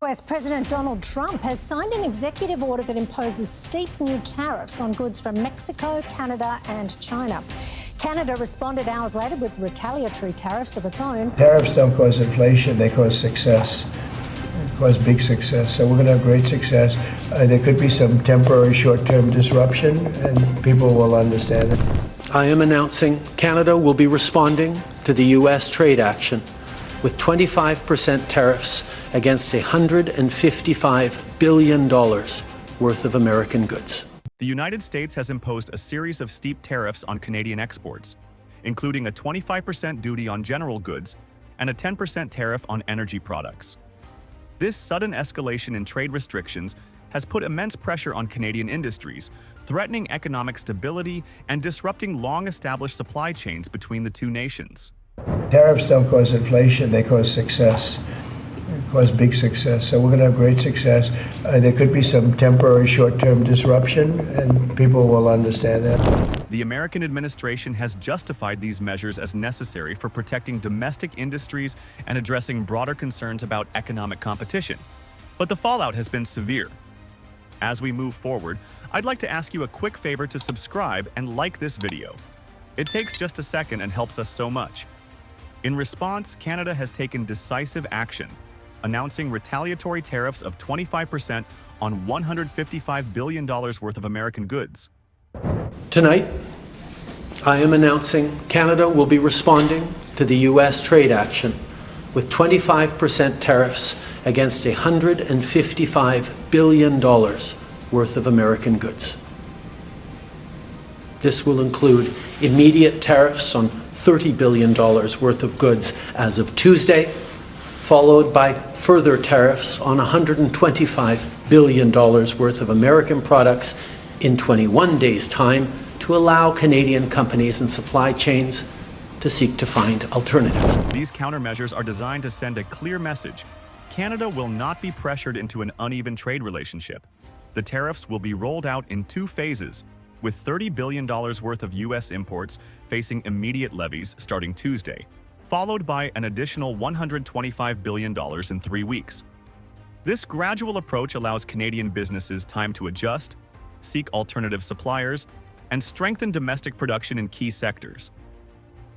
US President Donald Trump has signed an executive order that imposes steep new tariffs on goods from Mexico, Canada and China. Canada responded hours later with retaliatory tariffs of its own. Tariffs don't cause inflation, they cause success. They cause big success. So we're going to have great success. There could be some temporary short-term disruption and people will understand it. I am announcing Canada will be responding to the U.S. trade action with 25% tariffs against $155 billion worth of American goods. The United States has imposed a series of steep tariffs on Canadian exports, including a 25% duty on general goods and a 10% tariff on energy products. This sudden escalation in trade restrictions has put immense pressure on Canadian industries, threatening economic stability and disrupting long-established supply chains between the two nations. Tariffs don't cause inflation, they cause success. They cause big success. So we're going to have great success. There could be some temporary short-term disruption and people will understand that. The American administration has justified these measures as necessary for protecting domestic industries and addressing broader concerns about economic competition. But the fallout has been severe. As we move forward, I'd like to ask you a quick favor to subscribe and like this video. It takes just a second and helps us so much. In response, Canada has taken decisive action, announcing retaliatory tariffs of 25% on $155 billion worth of American goods. Tonight, I am announcing Canada will be responding to the U.S. trade action with 25% tariffs against $155 billion worth of American goods. This will include immediate tariffs on $30 billion worth of goods as of Tuesday, followed by further tariffs on $125 billion worth of American products in 21 days' time to allow Canadian companies and supply chains to seek to find alternatives. These countermeasures are designed to send a clear message. Canada will not be pressured into an uneven trade relationship. The tariffs will be rolled out in two phases, with $30 billion worth of U.S. imports facing immediate levies starting Tuesday, followed by an additional $125 billion in 3 weeks. This gradual approach allows Canadian businesses time to adjust, seek alternative suppliers, and strengthen domestic production in key sectors.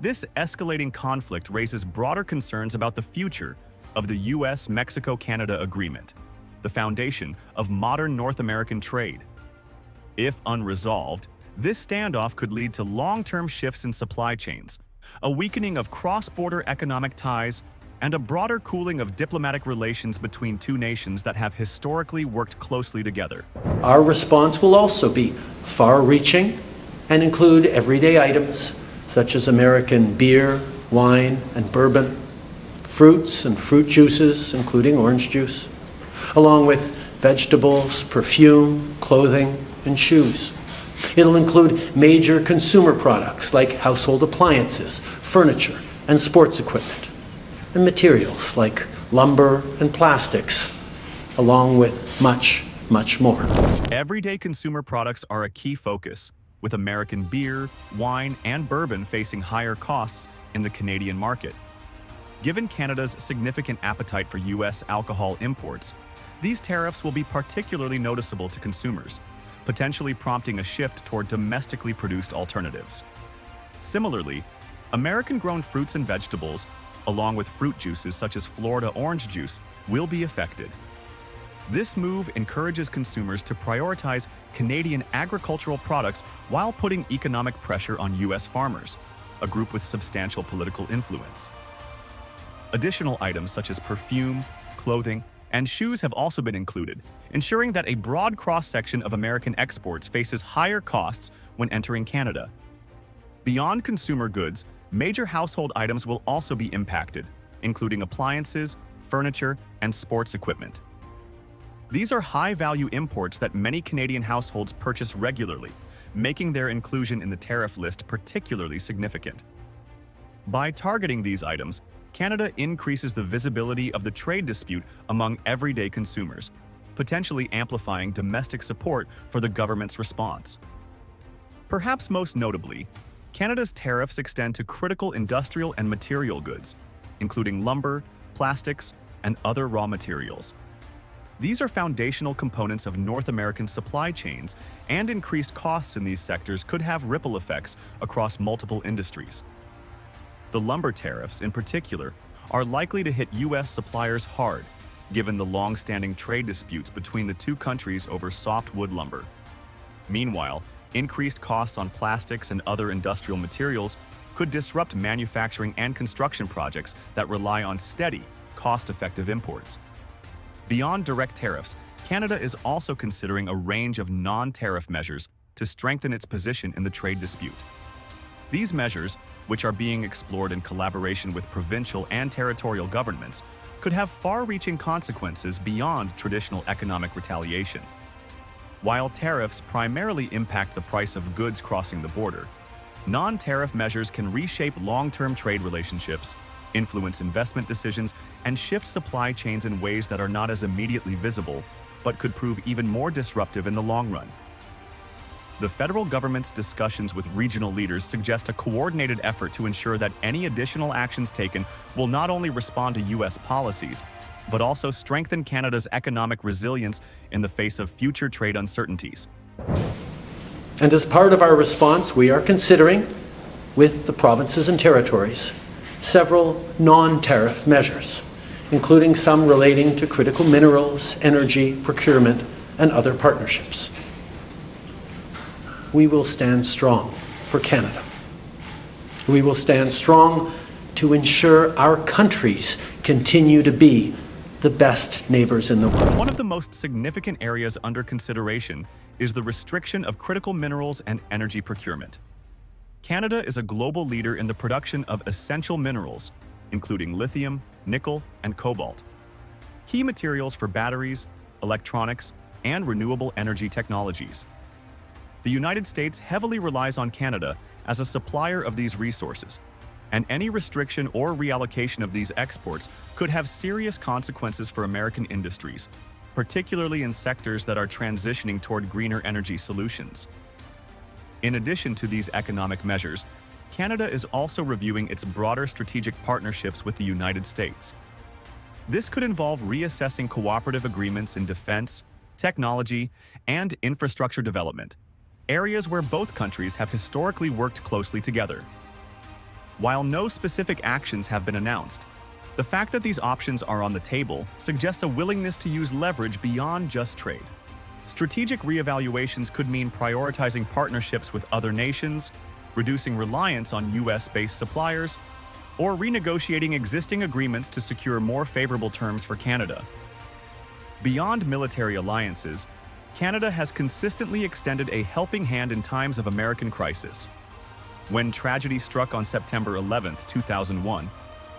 This escalating conflict raises broader concerns about the future of the U.S.-Mexico-Canada Agreement, the foundation of modern North American trade. If unresolved, this standoff could lead to long-term shifts in supply chains, a weakening of cross-border economic ties, and a broader cooling of diplomatic relations between two nations that have historically worked closely together. Our response will also be far-reaching and include everyday items such as American beer, wine, and bourbon, fruits and fruit juices, including orange juice, along with vegetables, perfume, clothing, and shoes. It'll include major consumer products like household appliances, furniture, and sports equipment, and materials like lumber and plastics, along with much, much more. Everyday consumer products are a key focus, with American beer, wine, and bourbon facing higher costs in the Canadian market. Given Canada's significant appetite for U.S. alcohol imports, these tariffs will be particularly noticeable to consumers, potentially prompting a shift toward domestically produced alternatives. Similarly, American-grown fruits and vegetables, along with fruit juices such as Florida orange juice, will be affected. This move encourages consumers to prioritize Canadian agricultural products while putting economic pressure on U.S. farmers, a group with substantial political influence. Additional items such as perfume, clothing, and shoes have also been included, ensuring that a broad cross-section of American exports faces higher costs when entering Canada. Beyond consumer goods, major household items will also be impacted, including appliances, furniture, and sports equipment. These are high-value imports that many Canadian households purchase regularly, making their inclusion in the tariff list particularly significant. By targeting these items, Canada increases the visibility of the trade dispute among everyday consumers, potentially amplifying domestic support for the government's response. Perhaps most notably, Canada's tariffs extend to critical industrial and material goods, including lumber, plastics, and other raw materials. These are foundational components of North American supply chains, and increased costs in these sectors could have ripple effects across multiple industries. The lumber tariffs, in particular, are likely to hit U.S. suppliers hard, given the long-standing trade disputes between the two countries over softwood lumber. Meanwhile, increased costs on plastics and other industrial materials could disrupt manufacturing and construction projects that rely on steady, cost-effective imports. Beyond direct tariffs, Canada is also considering a range of non-tariff measures to strengthen its position in the trade dispute. These measures, which are being explored in collaboration with provincial and territorial governments, could have far-reaching consequences beyond traditional economic retaliation. While tariffs primarily impact the price of goods crossing the border, non-tariff measures can reshape long-term trade relationships, influence investment decisions, and shift supply chains in ways that are not as immediately visible, but could prove even more disruptive in the long run. The federal government's discussions with regional leaders suggest a coordinated effort to ensure that any additional actions taken will not only respond to U.S. policies, but also strengthen Canada's economic resilience in the face of future trade uncertainties. And as part of our response, we are considering, with the provinces and territories, several non-tariff measures, including some relating to critical minerals, energy, procurement, and other partnerships. We will stand strong for Canada. We will stand strong to ensure our countries continue to be the best neighbors in the world. One of the most significant areas under consideration is the restriction of critical minerals and energy procurement. Canada is a global leader in the production of essential minerals, including lithium, nickel, and cobalt, key materials for batteries, electronics, and renewable energy technologies. The United States heavily relies on Canada as a supplier of these resources, and any restriction or reallocation of these exports could have serious consequences for American industries, particularly in sectors that are transitioning toward greener energy solutions. In addition to these economic measures, Canada is also reviewing its broader strategic partnerships with the United States. This could involve reassessing cooperative agreements in defense, technology, and infrastructure development, areas where both countries have historically worked closely together. While no specific actions have been announced, the fact that these options are on the table suggests a willingness to use leverage beyond just trade. Strategic reevaluations could mean prioritizing partnerships with other nations, reducing reliance on US-based suppliers, or renegotiating existing agreements to secure more favorable terms for Canada. Beyond military alliances, Canada has consistently extended a helping hand in times of American crisis. When tragedy struck on September 11, 2001,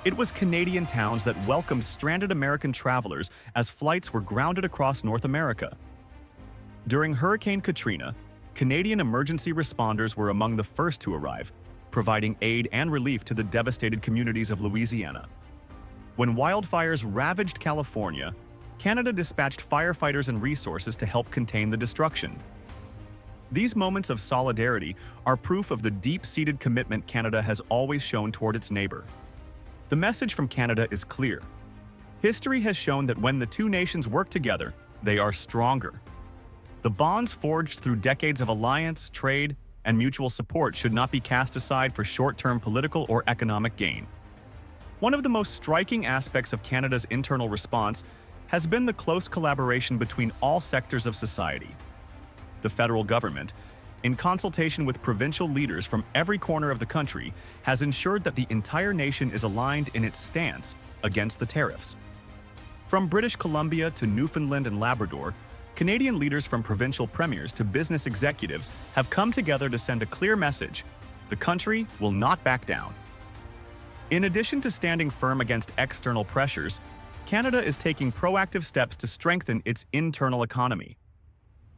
it was Canadian towns that welcomed stranded American travelers as flights were grounded across North America. During Hurricane Katrina, Canadian emergency responders were among the first to arrive, providing aid and relief to the devastated communities of Louisiana. When wildfires ravaged California, Canada dispatched firefighters and resources to help contain the destruction. These moments of solidarity are proof of the deep-seated commitment Canada has always shown toward its neighbor. The message from Canada is clear. History has shown that when the two nations work together, they are stronger. The bonds forged through decades of alliance, trade, and mutual support should not be cast aside for short-term political or economic gain. One of the most striking aspects of Canada's internal response has been the close collaboration between all sectors of society. The federal government, in consultation with provincial leaders from every corner of the country, has ensured that the entire nation is aligned in its stance against the tariffs. From British Columbia to Newfoundland and Labrador, Canadian leaders from provincial premiers to business executives have come together to send a clear message: the country will not back down. In addition to standing firm against external pressures, Canada is taking proactive steps to strengthen its internal economy.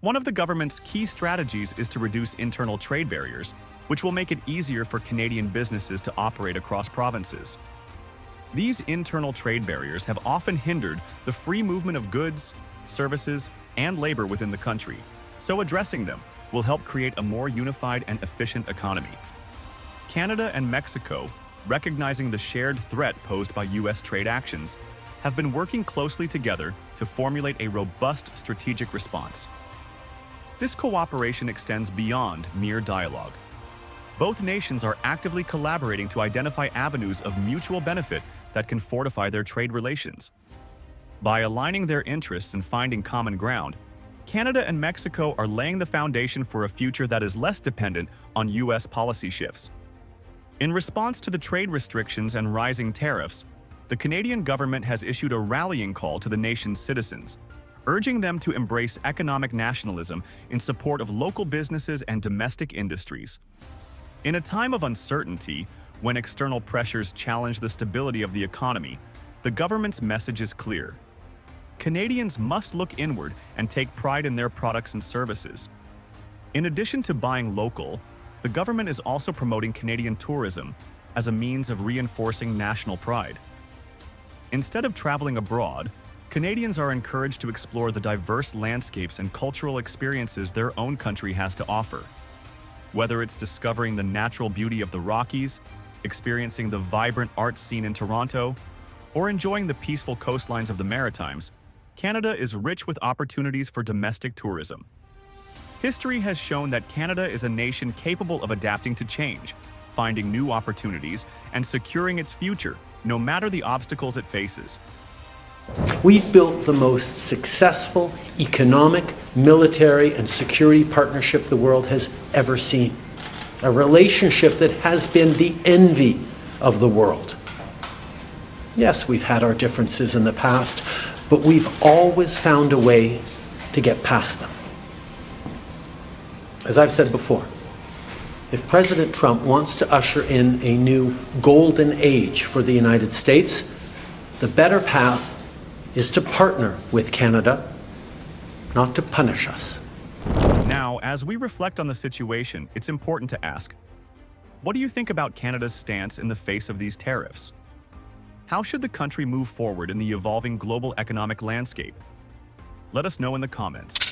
One of the government's key strategies is to reduce internal trade barriers, which will make it easier for Canadian businesses to operate across provinces. These internal trade barriers have often hindered the free movement of goods, services, and labor within the country, so addressing them will help create a more unified and efficient economy. Canada and Mexico, recognizing the shared threat posed by U.S. trade actions, have been working closely together to formulate a robust strategic response. This cooperation extends beyond mere dialogue. Both nations are actively collaborating to identify avenues of mutual benefit that can fortify their trade relations. By aligning their interests and finding common ground, Canada and Mexico are laying the foundation for a future that is less dependent on U.S. policy shifts. In response to the trade restrictions and rising tariffs, the Canadian government has issued a rallying call to the nation's citizens, urging them to embrace economic nationalism in support of local businesses and domestic industries. In a time of uncertainty, when external pressures challenge the stability of the economy, the government's message is clear. Canadians must look inward and take pride in their products and services. In addition to buying local, the government is also promoting Canadian tourism as a means of reinforcing national pride. Instead of traveling abroad, Canadians are encouraged to explore the diverse landscapes and cultural experiences their own country has to offer. Whether it's discovering the natural beauty of the Rockies, experiencing the vibrant art scene in Toronto, or enjoying the peaceful coastlines of the Maritimes, Canada is rich with opportunities for domestic tourism. History has shown that Canada is a nation capable of adapting to change, finding new opportunities, and securing its future, no matter the obstacles it faces. We've built the most successful economic, military, and security partnership the world has ever seen. A relationship that has been the envy of the world. Yes, we've had our differences in the past, but we've always found a way to get past them. As I've said before, if President Trump wants to usher in a new golden age for the United States, the better path is to partner with Canada, not to punish us. Now, as we reflect on the situation, it's important to ask, what do you think about Canada's stance in the face of these tariffs? How should the country move forward in the evolving global economic landscape? Let us know in the comments.